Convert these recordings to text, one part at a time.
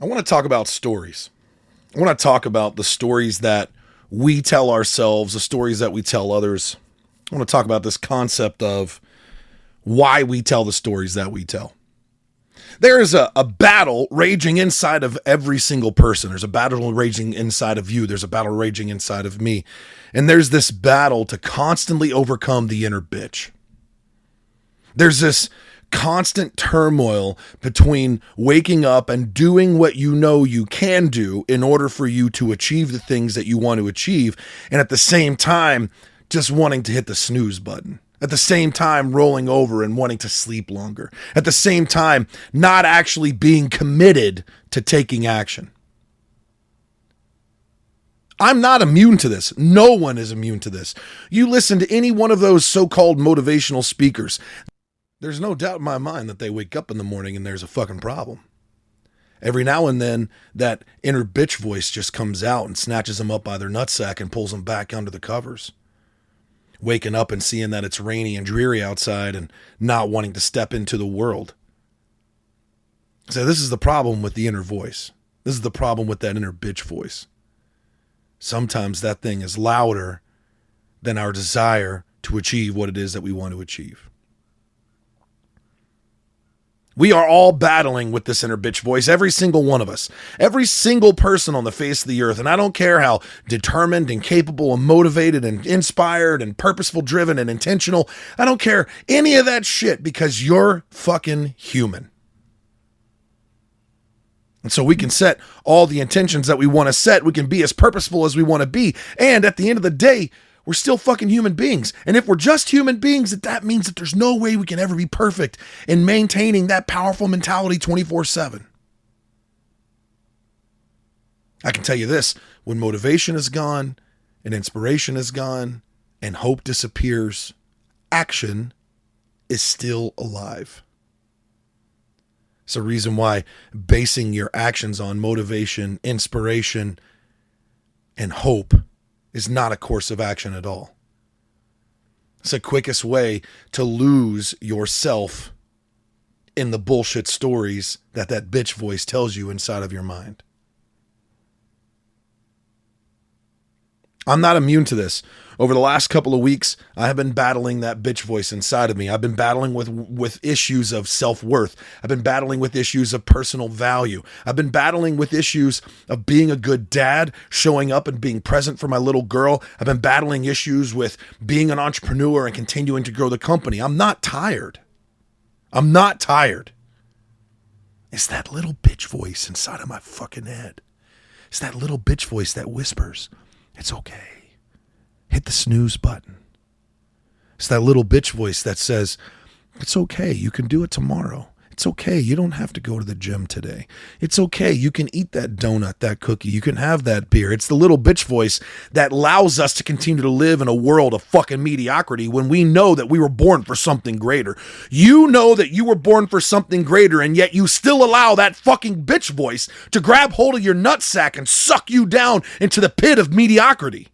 I want to talk about stories. I want to talk about the stories that we tell ourselves, the stories that we tell others. I want to talk about this concept of why we tell the stories that we tell. There is a battle raging inside of every single person. There's a battle raging inside of you. There's a battle raging inside of me. And there's this battle to constantly overcome the inner bitch. There's this constant turmoil between waking up and doing what you know you can do in order for you to achieve the things that you want to achieve, and at the same time just wanting to hit the snooze button, at the same time rolling over and wanting to sleep longer, at the same time not actually being committed to taking action. I'm not immune to this. No one is immune to this. You listen to any one of those so-called motivational speakers, there's no doubt in my mind that they wake up in the morning and there's a fucking problem. Every now and then, that inner bitch voice just comes out and snatches them up by their nutsack and pulls them back under the covers. Waking up and seeing that it's rainy and dreary outside and not wanting to step into the world. So this is the problem with the inner voice. This is the problem with that inner bitch voice. Sometimes that thing is louder than our desire to achieve what it is that we want to achieve. We are all battling with this inner bitch voice, every single one of us, every single person on the face of the earth. And I don't care how determined and capable and motivated and inspired and purposeful driven and intentional. I don't care any of that shit, because you're fucking human. And so we can set all the intentions that we want to set. We can be as purposeful as we want to be. And at the end of the day, we're still fucking human beings. And if we're just human beings, that means that there's no way we can ever be perfect in maintaining that powerful mentality 24/7. I can tell you this, when motivation is gone and inspiration is gone and hope disappears, action is still alive. It's a reason why basing your actions on motivation, inspiration, and hope is not a course of action at all. It's the quickest way to lose yourself in the bullshit stories that bitch voice tells you inside of your mind. I'm not immune to this. Over the last couple of weeks, I have been battling that bitch voice inside of me. I've been battling with issues of self-worth. I've been battling with issues of personal value. I've been battling with issues of being a good dad, showing up and being present for my little girl. I've been battling issues with being an entrepreneur and continuing to grow the company. I'm not tired. I'm not tired. It's that little bitch voice inside of my fucking head. It's that little bitch voice that whispers, "It's okay. Hit the snooze button." It's that little bitch voice that says, "It's okay. You can do it tomorrow. It's okay. You don't have to go to the gym today. It's okay. You can eat that donut, that cookie. You can have that beer." It's the little bitch voice that allows us to continue to live in a world of fucking mediocrity when we know that we were born for something greater. You know that you were born for something greater, and yet you still allow that fucking bitch voice to grab hold of your nutsack and suck you down into the pit of mediocrity.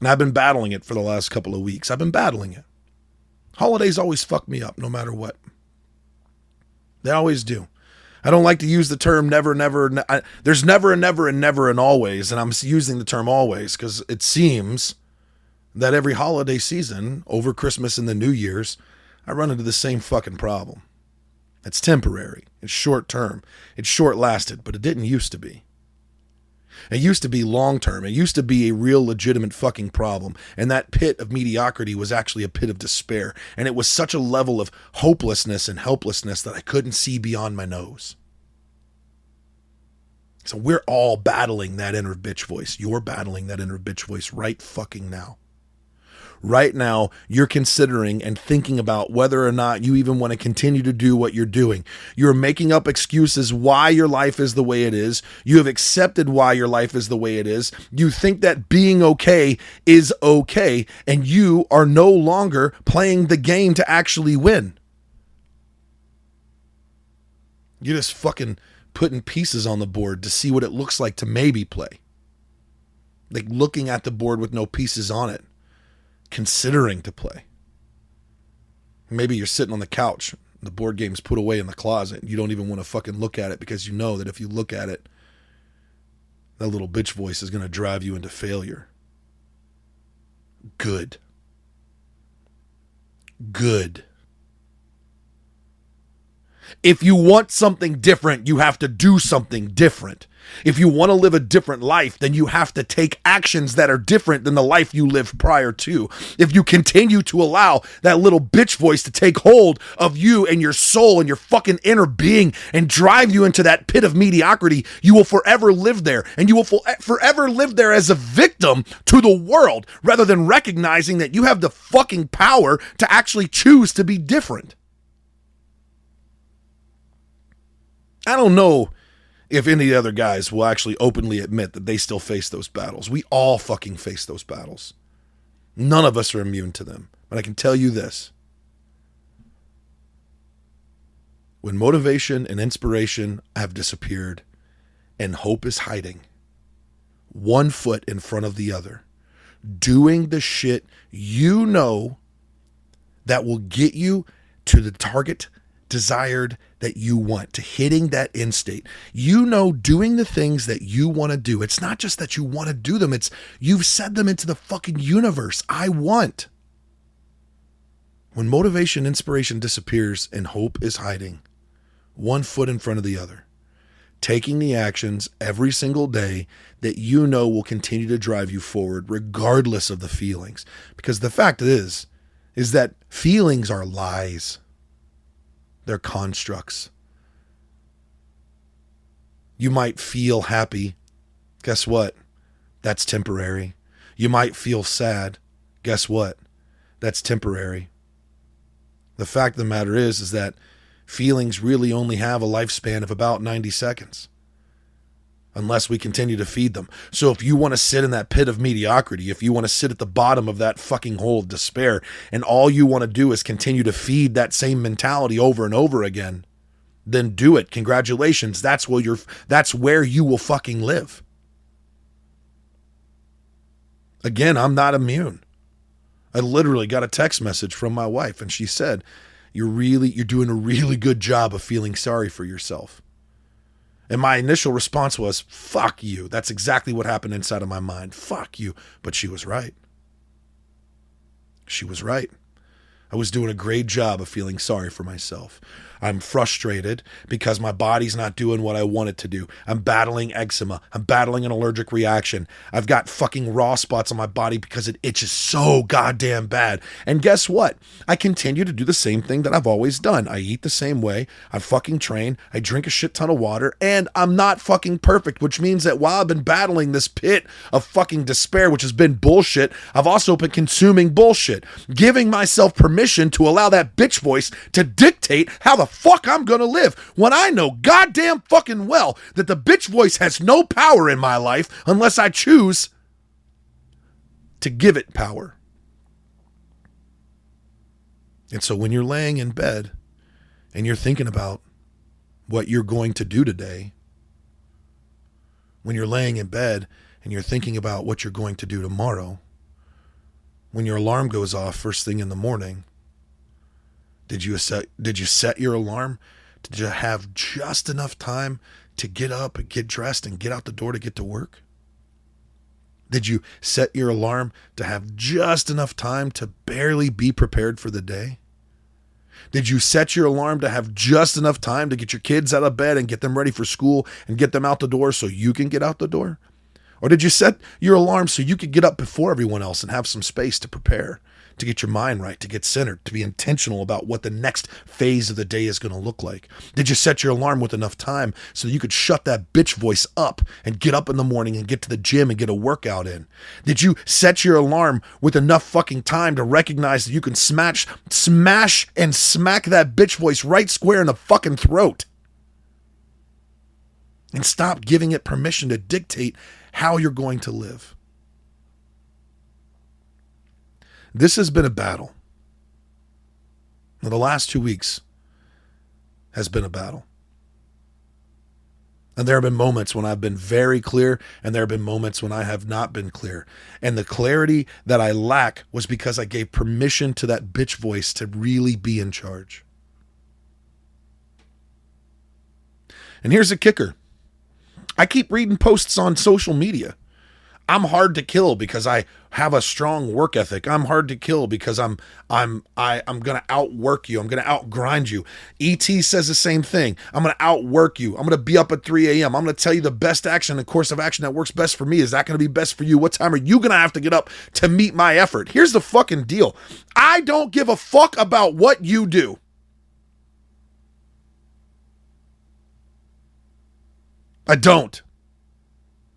And I've been battling it for the last couple of weeks. I've been battling it. Holidays always fuck me up no matter what. They always do. I don't like to use the term never, there's never and never and never and always. And I'm using the term always because it seems that every holiday season, over Christmas and the New Year's, I run into the same fucking problem. It's temporary. It's short term. It's short lasted, but it didn't used to be. It used to be long term. It used to be a real legitimate fucking problem. And that pit of mediocrity was actually a pit of despair. And it was such a level of hopelessness and helplessness that I couldn't see beyond my nose. So we're all battling that inner bitch voice. You're battling that inner bitch voice right fucking now. Right now, you're considering and thinking about whether or not you even want to continue to do what you're doing. You're making up excuses why your life is the way it is. You have accepted why your life is the way it is. You think that being okay is okay, and you are no longer playing the game to actually win. You're just fucking putting pieces on the board to see what it looks like to maybe play. Like looking at the board with no pieces on it. Considering to play. Maybe you're sitting on the couch The board game's put away in the closet. You don't even want to fucking look at it because you know that if you look at it, that little bitch voice is going to drive you into failure. Good. Good. If you want something different, you have to do something different. If you want to live a different life, then you have to take actions that are different than the life you lived prior to. If you continue to allow that little bitch voice to take hold of you and your soul and your fucking inner being and drive you into that pit of mediocrity, you will forever live there. And you will forever live there as a victim to the world rather than recognizing that you have the fucking power to actually choose to be different. I don't know if any other guys will actually openly admit that they still face those battles. We all fucking face those battles. None of us are immune to them. But I can tell you this. When motivation and inspiration have disappeared and hope is hiding, one foot in front of the other, doing the shit you know that will get you to the target desired that you want, to hitting that end state. You know, doing the things that you want to do. It's not just that you want to do them. It's you've said them into the fucking universe. I want. When motivation, inspiration disappears and hope is hiding, one foot in front of the other, taking the actions every single day that you know will continue to drive you forward regardless of the feelings. Because the fact is that feelings are lies. They're constructs. You might feel happy. Guess what? That's temporary. You might feel sad. Guess what? That's temporary. The fact of the matter is that feelings really only have a lifespan of about 90 seconds. Unless we continue to feed them. So if you want to sit in that pit of mediocrity, if you want to sit at the bottom of that fucking hole of despair, and all you want to do is continue to feed that same mentality over and over again, then do it. Congratulations. That's where you will fucking live. Again, I'm not immune. I literally got a text message from my wife and she said, you're doing a really good job of feeling sorry for yourself. And my initial response was, fuck you. That's exactly what happened inside of my mind. Fuck you. But she was right. She was right. I was doing a great job of feeling sorry for myself. I'm frustrated because my body's not doing what I want it to do. I'm battling eczema. I'm battling an allergic reaction. I've got fucking raw spots on my body because it itches so goddamn bad. And guess what? I continue to do the same thing that I've always done. I eat the same way. I fucking train. I drink a shit ton of water. And I'm not fucking perfect, which means that while I've been battling this pit of fucking despair, which has been bullshit, I've also been consuming bullshit. Giving myself permission to allow that bitch voice to dictate how the fuck I'm gonna live when I know goddamn fucking well that the bitch voice has no power in my life unless I choose to give it power. And so when you're laying in bed and you're thinking about what you're going to do today, when you're laying in bed and you're thinking about what you're going to do tomorrow, when your alarm goes off first thing in the morning, did you set your alarm? Did you have just enough time to get up and get dressed and get out the door to get to work? Did you set your alarm to have just enough time to barely be prepared for the day? Did you set your alarm to have just enough time to get your kids out of bed and get them ready for school and get them out the door so you can get out the door? Or did you set your alarm so you could get up before everyone else and have some space to prepare, to get your mind right, to get centered, to be intentional about what the next phase of the day is going to look like? Did you set your alarm with enough time so that you could shut that bitch voice up and get up in the morning and get to the gym and get a workout in? Did you set your alarm with enough fucking time to recognize that you can smash and smack that bitch voice right square in the fucking throat? And stop giving it permission to dictate how you're going to live. This has been a battle. Now, the last 2 weeks has been a battle. And there have been moments when I've been very clear, and there have been moments when I have not been clear. And the clarity that I lack was because I gave permission to that bitch voice to really be in charge. And here's the kicker. I keep reading posts on social media. I'm hard to kill because I have a strong work ethic. I'm hard to kill because I'm gonna outwork you. I'm gonna outgrind you. ET says the same thing. I'm gonna outwork you. I'm gonna be up at 3 a.m. I'm gonna tell you the best action, the course of action that works best for me. Is that gonna be best for you? What time are you gonna have to get up to meet my effort? Here's the fucking deal. I don't give a fuck about what you do. I don't.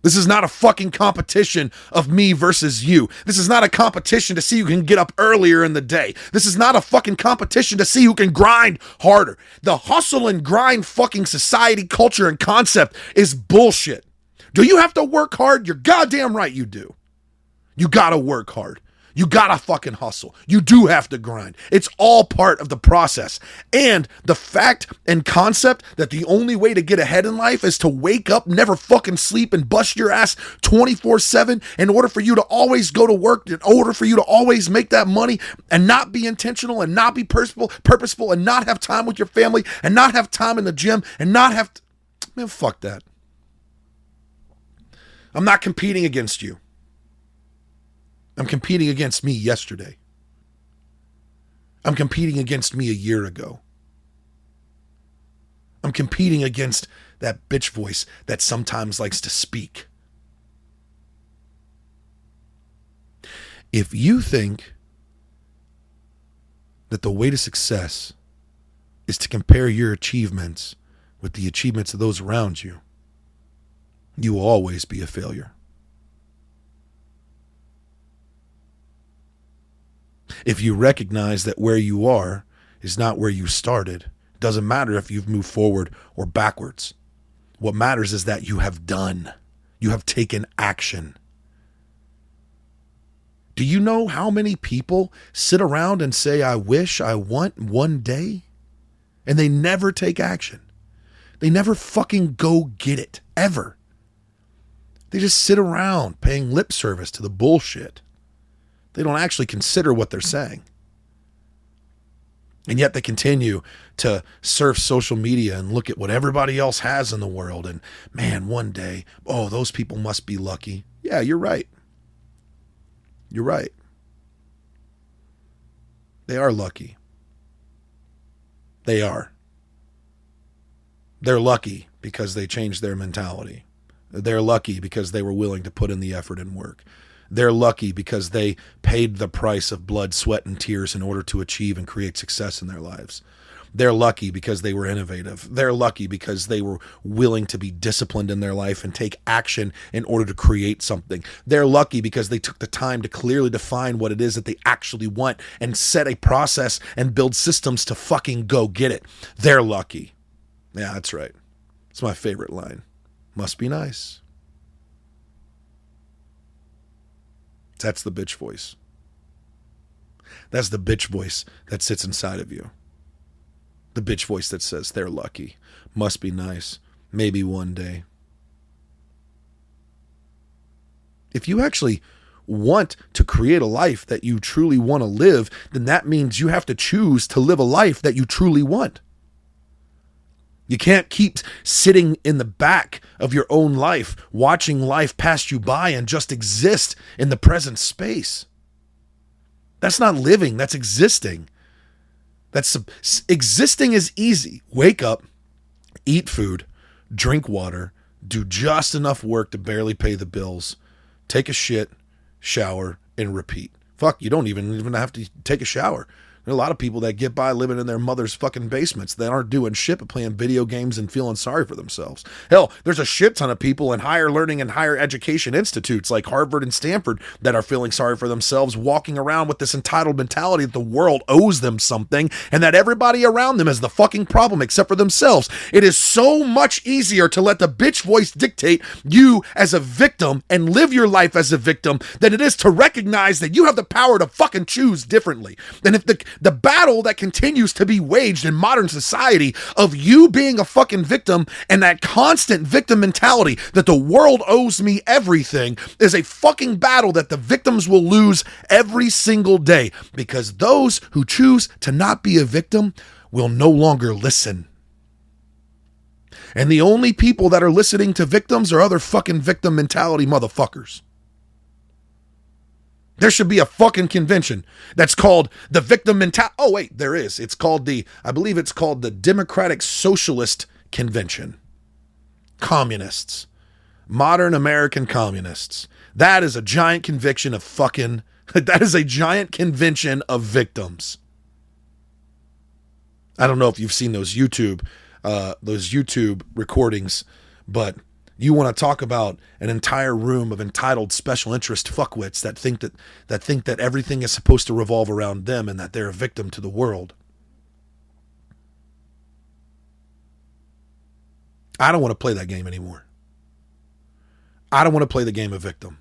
This is not a fucking competition of me versus you. This is not a competition to see who can get up earlier in the day. This is not a fucking competition to see who can grind harder. The hustle and grind fucking society, culture, and concept is bullshit. Do you have to work hard? You're goddamn right you do. You gotta work hard. You gotta fucking hustle. You do have to grind. It's all part of the process. And the fact and concept that the only way to get ahead in life is to wake up, never fucking sleep, and bust your ass 24/7 in order for you to always go to work, in order for you to always make that money and not be intentional and not be purposeful and not have time with your family and not have time in the gym and not have... Man, fuck that. I'm not competing against you. I'm competing against me yesterday. I'm competing against me a year ago. I'm competing against that bitch voice that sometimes likes to speak. If you think that the way to success is to compare your achievements with the achievements of those around you, you will always be a failure. If you recognize that where you are is not where you started, it doesn't matter if you've moved forward or backwards. What matters is that you have done. You have taken action. Do you know how many people sit around and say, I wish, I want one day? And they never take action. They never fucking go get it, ever. They just sit around paying lip service to the bullshit. They don't actually consider what they're saying. And yet they continue to surf social media and look at what everybody else has in the world. And man, one day, oh, those people must be lucky. Yeah, you're right. You're right. They are lucky. They are. They're lucky because they changed their mentality. They're lucky because they were willing to put in the effort and work. They're lucky because they paid the price of blood, sweat, and tears in order to achieve and create success in their lives. They're lucky because they were innovative. They're lucky because they were willing to be disciplined in their life and take action in order to create something. They're lucky because they took the time to clearly define what it is that they actually want and set a process and build systems to fucking go get it. They're lucky. Yeah, that's right. It's my favorite line. Must be nice. That's the bitch voice. That's the bitch voice that sits inside of you. The bitch voice that says they're lucky. Must be nice. Maybe one day. If you actually want to create a life that you truly want to live, then that means you have to choose to live a life that you truly want. You can't keep sitting in the back of your own life, watching life pass you by and just exist in the present space. That's not living, that's existing. Existing is easy. Wake up, eat food, drink water, do just enough work to barely pay the bills, take a shit, shower, and repeat. Fuck, you don't even have to take a shower. There are a lot of people that get by living in their mother's fucking basements that aren't doing shit but playing video games and feeling sorry for themselves. Hell, there's a shit ton of people in higher learning and higher education institutes like Harvard and Stanford that are feeling sorry for themselves, walking around with this entitled mentality that the world owes them something and that everybody around them is the fucking problem except for themselves. It is so much easier to let the bitch voice dictate you as a victim and live your life as a victim than it is to recognize that you have the power to fucking choose differently. And if the battle that continues to be waged in modern society of you being a fucking victim and that constant victim mentality that the world owes me everything is a fucking battle that the victims will lose every single day, because those who choose to not be a victim will no longer listen. And the only people that are listening to victims are other fucking victim mentality motherfuckers. There should be a fucking convention that's called the victim mentality. Oh, wait, there is. I believe it's called the Democratic Socialist Convention. Communists. Modern American communists. That is a giant conviction of fucking, that is a giant convention of victims. I don't know if you've seen those YouTube recordings, but you want to talk about an entire room of entitled special interest fuckwits that think that everything is supposed to revolve around them and that they're a victim to the world. I don't want to play that game anymore. I don't want to play the game of victim.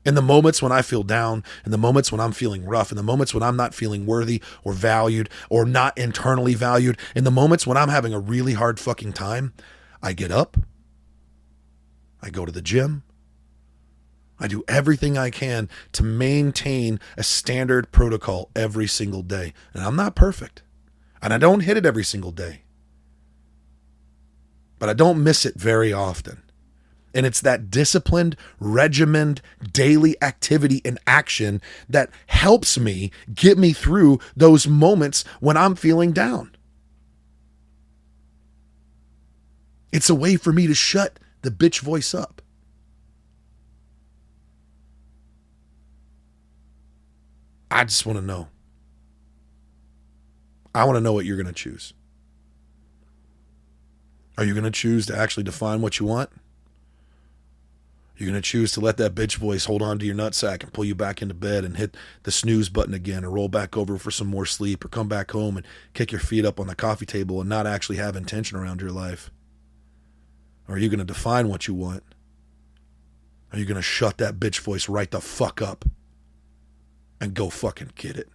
In the moments when I feel down, in the moments when I'm feeling rough, in the moments when I'm not feeling worthy or valued or not internally valued, in the moments when I'm having a really hard fucking time, I get up, I go to the gym, I do everything I can to maintain a standard protocol every single day. And I'm not perfect, and I don't hit it every single day, but I don't miss it very often. And it's that disciplined, regimented, daily activity and action that helps me get me through those moments when I'm feeling down. It's a way for me to shut the bitch voice up. I just want to know. I want to know what you're going to choose. Are you going to choose to actually define what you want? You're going to choose to let that bitch voice hold on to your nutsack and pull you back into bed and hit the snooze button again, or roll back over for some more sleep, or come back home and kick your feet up on the coffee table and not actually have intention around your life? Or are you going to define what you want? Are you going to shut that bitch voice right the fuck up and go fucking get it?